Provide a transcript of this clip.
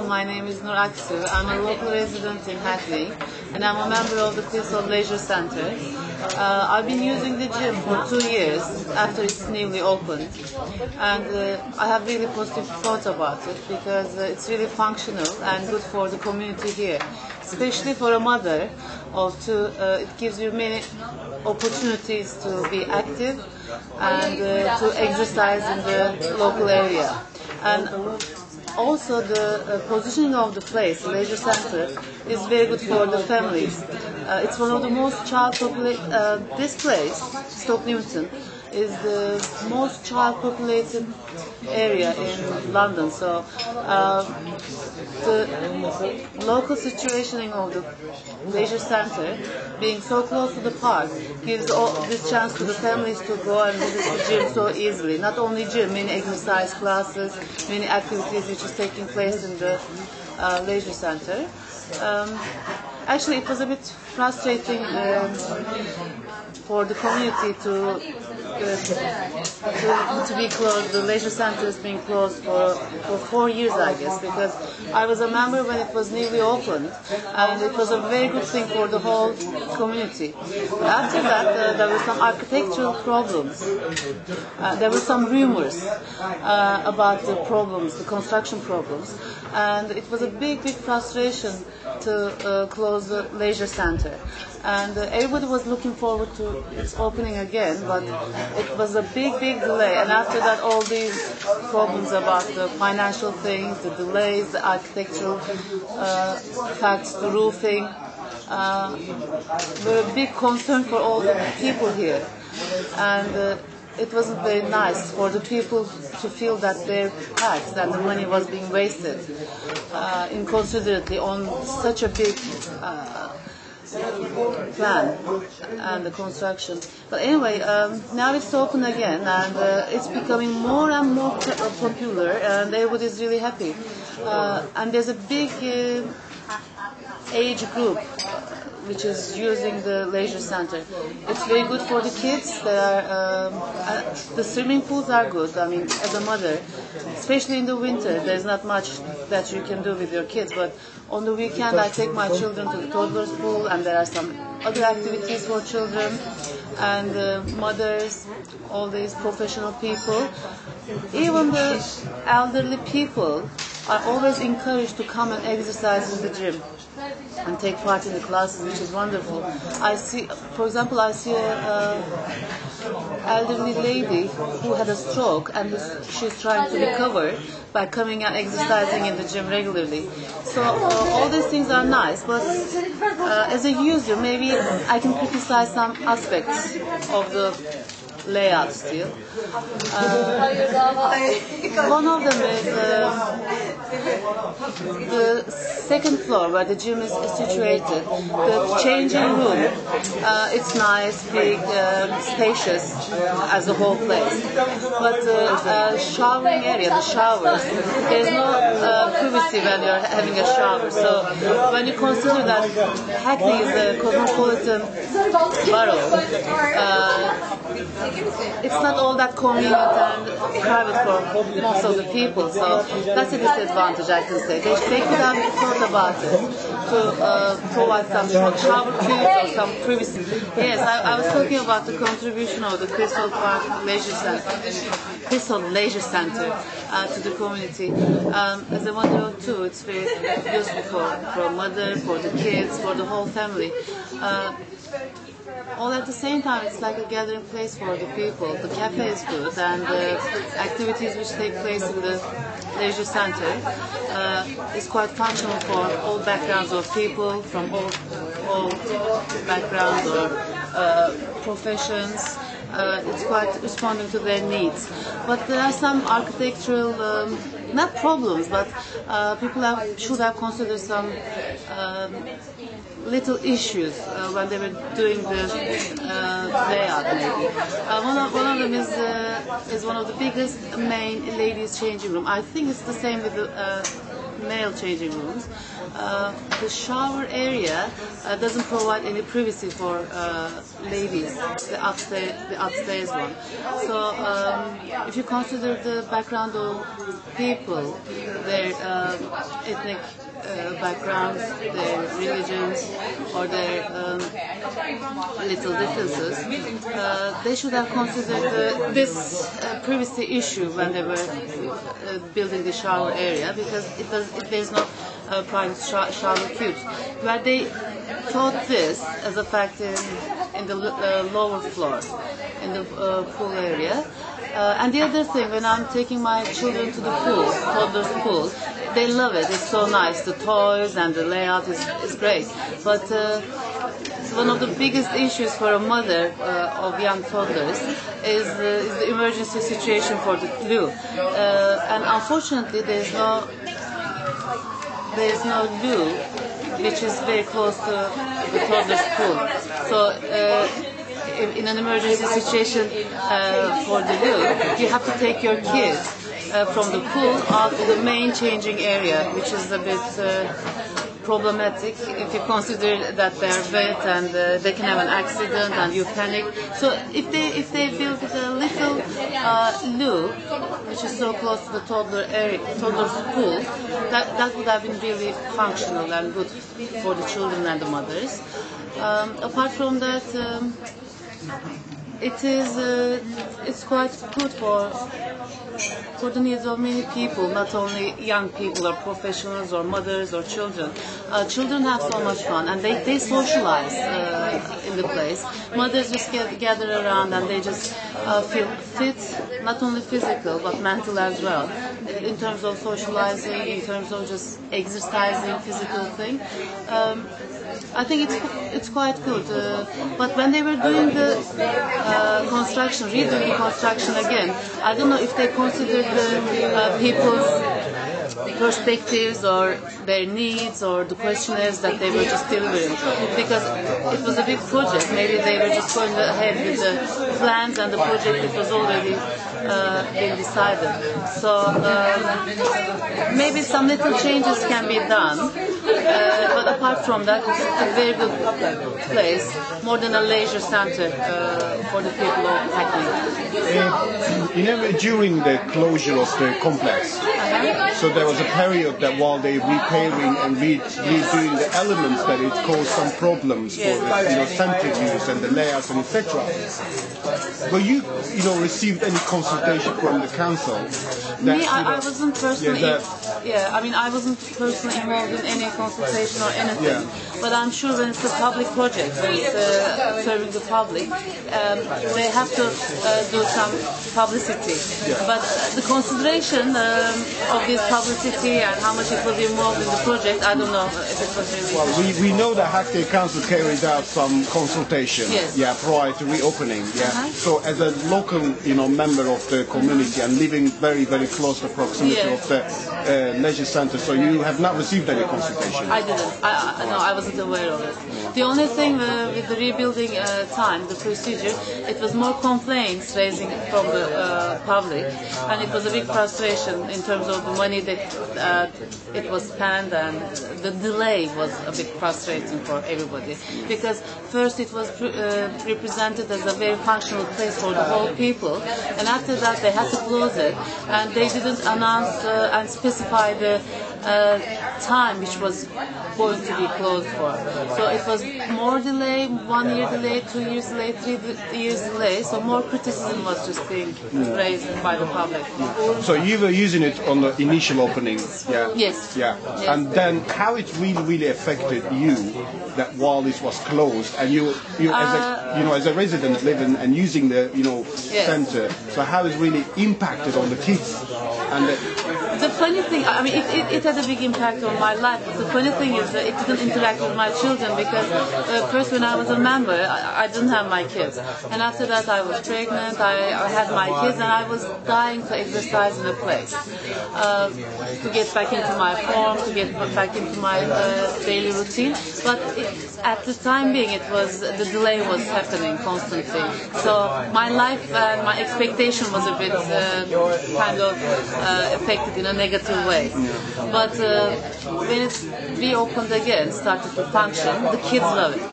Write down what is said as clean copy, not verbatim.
Hello, my name is Nur Aksu. I'm a local resident in Hackney and I'm a member of the Clissold Leisure Center. I've been using the gym for 2 years after it's newly opened, and I have really positive thoughts about it because it's really functional and good for the community here, especially for a mother of two. It gives you many opportunities to be active and to exercise in the local area. And also the positioning of the place, the leisure center, is very good for the families. It's one of the most child populated, this place, Stoke Newton, is the most child populated area in London. So the local situationing of the leisure center, being so close to the park, gives all this chance to the families to go and visit the gym so easily. Not only gym, many exercise classes, many activities which is taking place in the leisure center. Actually, it was a bit frustrating for the community to be closed. The leisure center is being closed for 4 years, I guess, because I was a member when it was newly opened, and it was a very good thing for the whole community. But after that, there were some architectural problems. There were some rumors about the problems, the construction problems, and it was a big frustration to close the leisure center. And everybody was looking forward to its opening again, but it was a big delay. And after that, all these problems about the financial things, the delays, the architectural facts, the roofing, were a big concern for all the people here. And it wasn't very nice for the people to feel that their tax and the money was being wasted inconsiderately on such a big plan and the construction. But anyway, now it's open again, and it's becoming more and more popular, and everybody is really happy. And there's a big age group which is using the leisure center. It's very good for the kids. The swimming pools are good. I mean, as a mother, especially in the winter, there's not much that you can do with your kids, but on the weekend I take my children to the toddler's pool, and there are some other activities for children and mothers, all these professional people. Even the elderly people are always encouraged to come and exercise in the gym and take part in the classes, which is wonderful. I see, for example, I see a elderly lady who had a stroke, and she's trying to recover by coming and exercising in the gym regularly. So all these things are nice, but as a user, maybe I can criticize some aspects of the layout still. One of them is the second floor where the gym is situated. The changing room, it's nice, big, spacious as a whole place. But the showering area, the showers, there's no privacy when you're having a shower. So when you consider that Hackney is a cosmopolitan borough, it's not all that convenient and private for most of the people, so that's a disadvantage, I can say. They could have thought about it to provide some shower cubes or some privacy. Yes, I was talking about the contribution of the Clissold Park Leisure Center, Clissold Leisure Center to the community. As a mother of two, it's very useful for a mother, for the kids, for the whole family. All at the same time, it's like a gathering place for the people. The cafe is good, and the activities which take place in the leisure center is quite functional for all backgrounds of people, from all backgrounds or professions. It's quite responding to their needs. But there are some architectural, not problems, but people should have considered some little issues when they were doing the layout. Maybe one of them is one of the biggest main ladies' changing room. I think it's the same with the male changing rooms. The shower area doesn't provide any privacy for ladies, the upstairs one. So if you consider the background of people, their ethnic backgrounds, their religions, or their little differences, they should have considered this privacy issue when they were building the shower area, because there's no private shower cubes. Where they taught this as a fact in the lower floor, in the pool area. And the other thing, when I'm taking my children to the pool, toddler's pool, they love it. It's so nice. The toys and the layout is great. But one of the biggest issues for a mother of young toddlers is the emergency situation for the loo. And unfortunately, there's no loo which is very close to the toddler's pool. So in an emergency situation for the loo, you have to take your kids from the pool out to the main changing area, which is a bit problematic if you consider that they're wet and they can have an accident and you panic. So if they build a little loo, which is so close to the toddler's pool, that would have been really functional and good for the children and the mothers. Apart from that, it's quite good for the needs of many people, not only young people or professionals or mothers or children. Children have so much fun and they socialize in the place. Mothers just gather around and they just feel fit, not only physical but mental as well, in terms of socializing, in terms of just exercising, physical thing. I think it's quite good. But when they were doing the construction, redoing the construction again, I don't know if they considered the people's perspectives or their needs or the questionnaires that they were just delivering, because it was a big project. Maybe they were just going ahead with the plans and the project it was already been decided. So maybe some little changes can be done, but apart from that, it's a very good place, more than a leisure center for the people of Hackney. During the closure of the complex, so there was a period that while they repairing and redoing the elements, that it caused some problems for the center use and the layouts and etc. But you received any consultation from the council? Me, I wasn't personally. I wasn't personally involved in any consultation or anything. Yeah. But I'm sure when it's a public project, when it's serving the public, they have to do some publicity. Yeah. But the consideration of this publicity and how much it was involved in the project, I don't know if it was really. Well, we know that Hackney Council carried out some consultation. Yes. Yeah, prior to reopening. Yeah. So as a local, member of the community and living very, very close to the proximity of the leisure centre, so you have not received any consultation? I didn't. No, I wasn't aware of it. The only thing with the rebuilding time, the procedure, it was more complaints raising from the public, and it was a big frustration in terms of the money that it was spent, and the delay was a bit frustrating for everybody, because first it was represented as a very functional place for the whole people, and after that they had to close it, and they didn't announce and specify the time which was going to be closed for. So it was more delay, 1 year delay, 2 years delay, 3 years delay, so more criticism was just being raised by the public. So you were using it on the initial opening? Yeah. Yes. Yeah. Yes. And then how it really affected you that while this was closed, and you as a resident living and using the Yes. center, so how it really impacted on the kids? And the funny thing, it had a big impact on my life. The funny thing is that it didn't interact with my children, because first when I was a member, I didn't have my kids. And after that I was pregnant, I had my kids, and I was dying to exercise in a place. To get back into my form, to get back into my daily routine. But at the time being, the delay was happening constantly. So my life and my expectation was a bit kind of affected in a negative way. But when it's reopened again, started to function, the kids love it.